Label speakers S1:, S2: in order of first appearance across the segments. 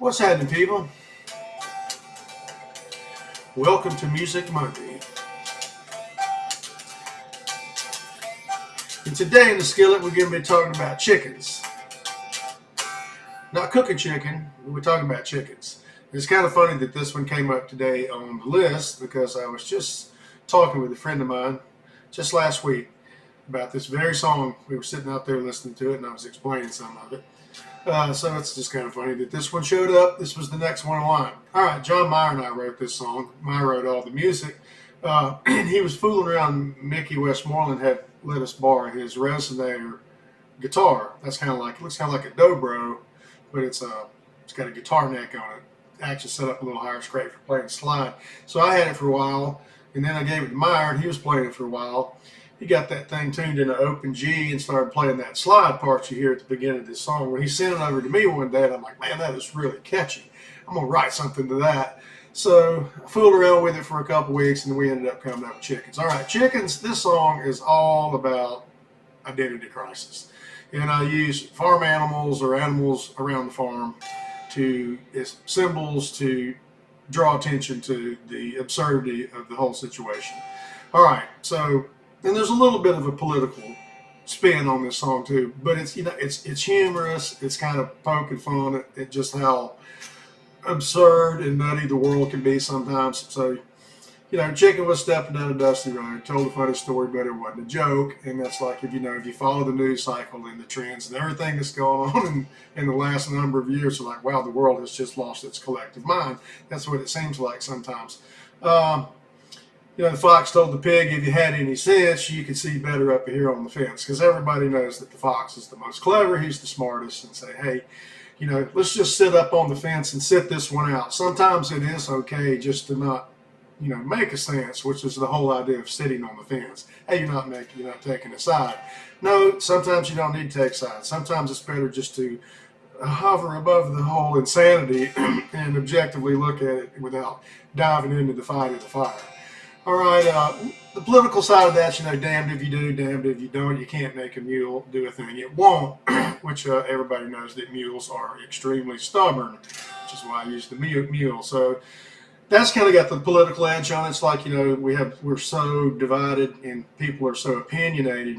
S1: What's happening, people? Welcome to Music Monday. And today in the skillet, we're going to be talking about chickens. Not cooking chicken, we're talking about chickens. It's kind of funny that this one came up today on the list because I was just talking with a friend of mine just last week about this very song. We were sitting out there listening to it, and I was explaining some of it. So it's just kind of funny that this one showed up. This was the next one in line. All right, John Mayer and I wrote this song. Mayer wrote all the music. And he was fooling around. Mickey Westmoreland had let us borrow his resonator guitar. That's kind of like, it looks kind of like a dobro, but it's got a guitar neck on it. Actually set up a little higher, straight for playing slide. So I had it for a while, and then I gave it to Mayer, and he was playing it for a while. He got that thing tuned in an open G and started playing that slide part you hear at the beginning of this song. When he sent it over to me one day, I'm like, man, that is really catchy. I'm going to write something to that. So I fooled around with it for a couple weeks, and then we ended up coming up with Chickens. All right, Chickens, this song is all about identity crisis. And I use farm animals or animals around the farm as symbols to draw attention to the absurdity of the whole situation. All right, so and there's a little bit of a political spin on this song too, but it's it's humorous. It's kind of poking fun at just how absurd and nutty the world can be sometimes. So Chicken was stepping down a dusty road, told a funny story, but it wasn't a joke. And that's like if you follow the news cycle and the trends and everything that's going on in the last number of years, you're like, wow, the world has just lost its collective mind. That's what it seems like sometimes. The fox told the pig, if you had any sense, you could see better up here on the fence. Because everybody knows that the fox is the most clever, he's the smartest, and say, hey, let's just sit up on the fence and sit this one out. Sometimes it is okay just to not, make a stance, which is the whole idea of sitting on the fence. Hey, you're not taking a side. No, sometimes you don't need to take sides. Sometimes it's better just to hover above the whole insanity and objectively look at it without diving into the fight of the fire. All right, the political side of that, damned if you do, damned if you don't. You can't make a mule do a thing it won't, which everybody knows that mules are extremely stubborn, which is why I use the mule. So that's kind of got the political edge on it. It's like, we're so divided and people are so opinionated.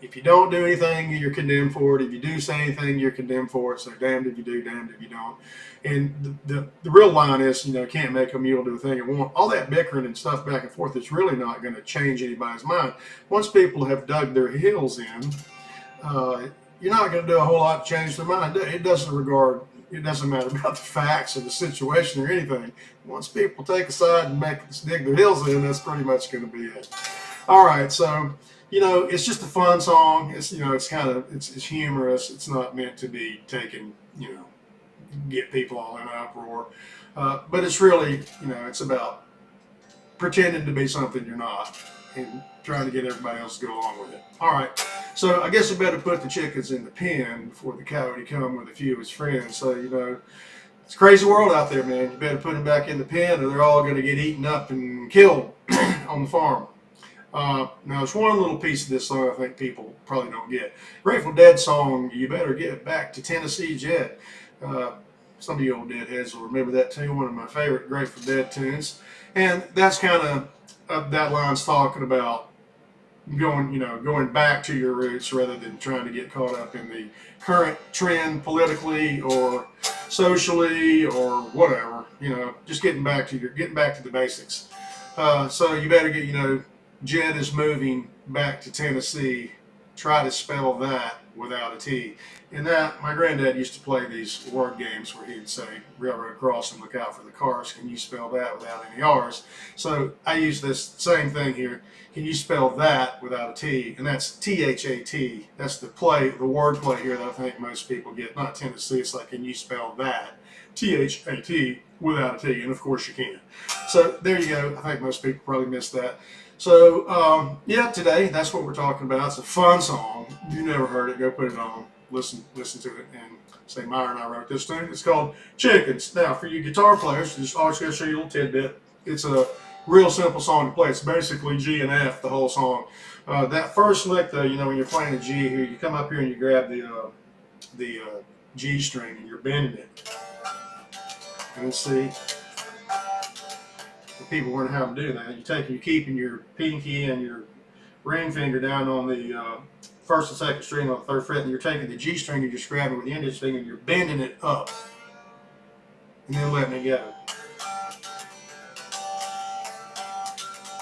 S1: If you don't do anything, you're condemned for it. If you do say anything, you're condemned for it. So damned if you do, damned if you don't. And the real line is, can't make a mule do a thing it won't. All that bickering and stuff back and forth is really not going to change anybody's mind. Once people have dug their heels in, you're not going to do a whole lot to change their mind. It doesn't matter about the facts or the situation or anything. Once people take a side and dig their heels in, that's pretty much going to be it. All right, so it's just a fun song. It's it's humorous. It's not meant to be taken, get people all in an uproar. But it's really, it's about pretending to be something you're not and trying to get everybody else to go along with it. All right, so I guess I better put the chickens in the pen before the coyote come with a few of his friends. So, it's a crazy world out there, man. You better put them back in the pen or they're all going to get eaten up and killed on the farm. Now, there's one little piece of this song I think people probably don't get. Grateful Dead song, You Better Get Back to Tennessee Jet. Some of you old Deadheads will remember that tune, one of my favorite Grateful Dead tunes. And that's kind of, that line's talking about going back to your roots rather than trying to get caught up in the current trend politically or socially or whatever, just getting back to the basics. So you better get, Jed is moving back to Tennessee. Try to spell that without a T. And that, my granddad used to play these word games where he'd say, railroad crossing, look out for the cars. Can you spell that without any R's? So I use this same thing here. Can you spell that without a T? And that's T-H-A-T. That's the word play here that I think most people get. Not Tennessee. It's like, can you spell that? T-H-A-T without a T. And of course you can. So there you go. I think most people probably missed that. So, today, that's what we're talking about. It's a fun song. If you never heard it, go put it on, listen to it, and say, Meyer and I wrote this tune. It's called Chickens. Now, for you guitar players, just always going to show you a little tidbit. It's a real simple song to play. It's basically G and F, the whole song. That first lick, though, when you're playing a G here, you come up here and you grab the G string and you're bending it. And let's see, the people learn how to do that. You're keeping your pinky and your ring finger down on the first and second string on the third fret, and you're taking the G string and you're just grabbing with the index finger and you're bending it up, and then letting it go.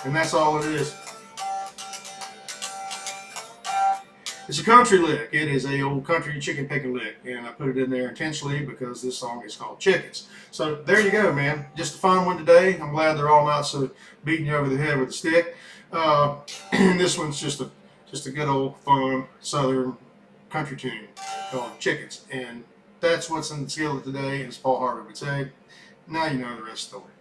S1: And that's all it is. It's a country lick. It is a old country chicken picking lick, and I put it in there intentionally because this song is called Chickens. So there you go, man. Just a fun one today. I'm glad they're all not so beating you over the head with a stick. And this one's just a good old fun southern country tune called Chickens, and that's what's in the skillet today, as Paul Harvey would say. Now you know the rest of the story.